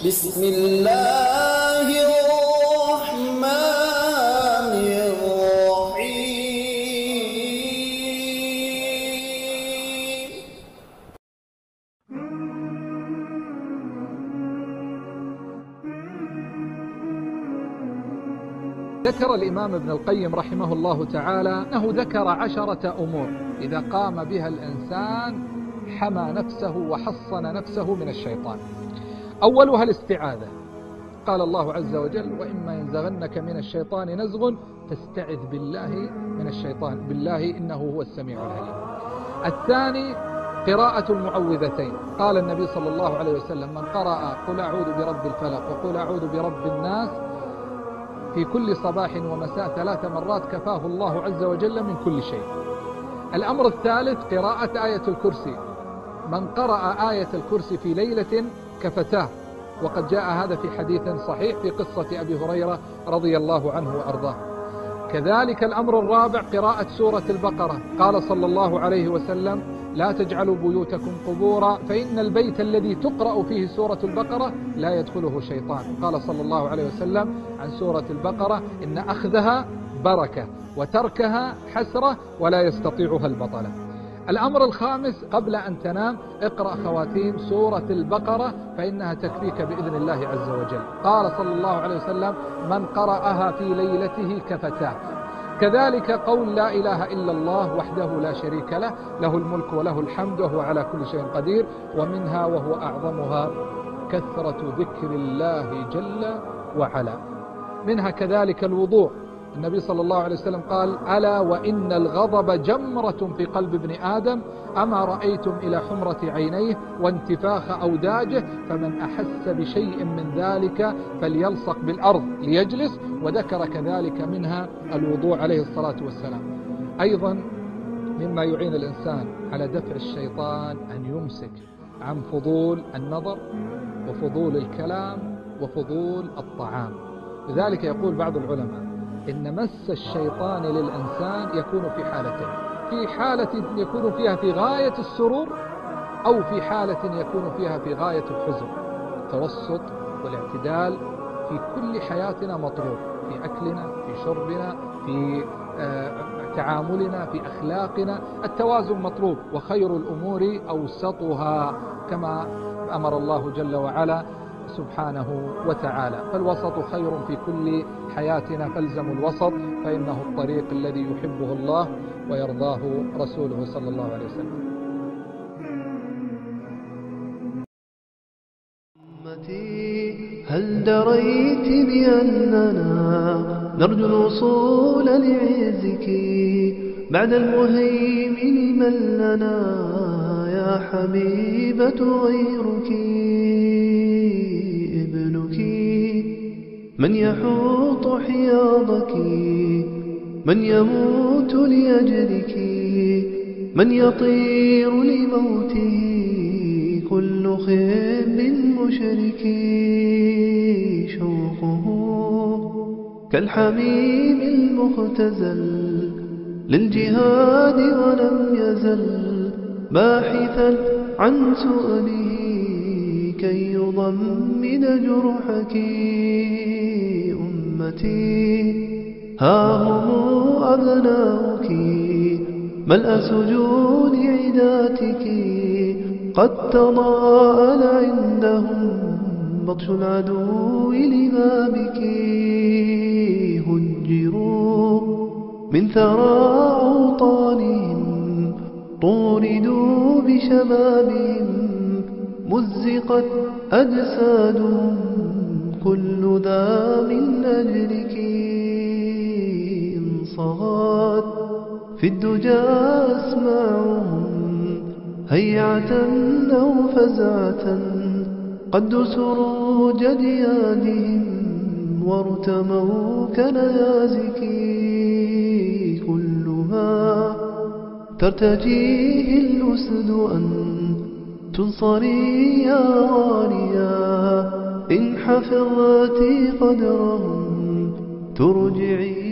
بسم الله الرحمن الرحيم. ذكر الإمام ابن القيم رحمه الله تعالى أنه ذكر 10 أمور إذا قام بها الإنسان حمى نفسه وحصن نفسه من الشيطان. أولها الاستعاذة. قال الله عز وجل: وإما ينزغنك من الشيطان نزغ فاستعذ بالله من الشيطان، بالله إنه هو السميع العليم. الثاني قراءة المعوذتين. قال النبي صلى الله عليه وسلم: من قرأ قل أعوذ برب الفلق وقل أعوذ برب الناس في كل صباح ومساء 3 مرات كفاه الله عز وجل من كل شيء. الأمر الثالث قراءة آية الكرسي. من قرأ آية الكرسي في ليلة كفتاه، وقد جاء هذا في حديث صحيح في قصة أبي هريرة رضي الله عنه وأرضاه. كذلك الأمر الرابع قراءة سورة البقرة. قال صلى الله عليه وسلم: لا تجعلوا بيوتكم قبورا فإن البيت الذي تقرأ فيه سورة البقرة لا يدخله شيطان. قال صلى الله عليه وسلم عن سورة البقرة: إن أخذها بركة وتركها حسرة ولا يستطيعها البطلة. الأمر الخامس قبل أن تنام اقرأ خواتيم سورة البقرة فإنها تكفيك بإذن الله عز وجل. قال صلى الله عليه وسلم: من قرأها في ليلته كفتاه. كذلك قول لا إله إلا الله وحده لا شريك له، له الملك وله الحمد وهو على كل شيء قدير. ومنها وهو أعظمها كثرة ذكر الله جل وعلا. منها كذلك الوضوء. النبي صلى الله عليه وسلم قال: ألا وإن الغضب جمرة في قلب ابن آدم أما رأيتم إلى حمرة عينيه وانتفاخ أوداجه فمن أحس بشيء من ذلك فليلصق بالأرض ليجلس. وذكر كذلك منها الوضوء عليه الصلاة والسلام. أيضا مما يعين الإنسان على دفع الشيطان أن يمسك عن فضول النظر وفضول الكلام وفضول الطعام. لذلك يقول بعض العلماء: إن مس الشيطان للإنسان يكون في حالتين: في حالة يكون فيها في غاية السرور، أو في حالة يكون فيها في غاية الحزن. التوسط والاعتدال في كل حياتنا مطلوب، في أكلنا، في شربنا، في تعاملنا، في أخلاقنا. التوازن مطلوب، وخير الأمور أوسطها كما أمر الله جل وعلا سبحانه وتعالى. فالوسط خير في كل حياتنا، فالزموا الوسط فإنه الطريق الذي يحبه الله ويرضاه رسوله صلى الله عليه وسلم. هل دريت بأننا نرجو الوصول لعزك بعد المهيمن من لنا يا حبيبة غيرك؟ ابنك من يحوط حياضك، من يموت لأجلك، من يطير لموته، كل خب مشرك. شوقه كالحميم المختزل للجهاد ولم يزل باحثا عن سؤله كي يضمد جرحك. أمتي ها هم أبناؤك ملأ سجود عداتك، قد تضاءل عندهم بطش العدو لبابك. هجروا من ثرى أوطانهم، طوردوا بشبابهم، مزقت أجسادهم، كل ذا من أجلك. انصغت في الدجى أسماعهم هيعة أو فزعة، قد سروج ديادهم وارتموا كنيازك. كل ما ترتجيه الأسد أن تنصري يا غاليا، إن حفظت قدرهم ترجعي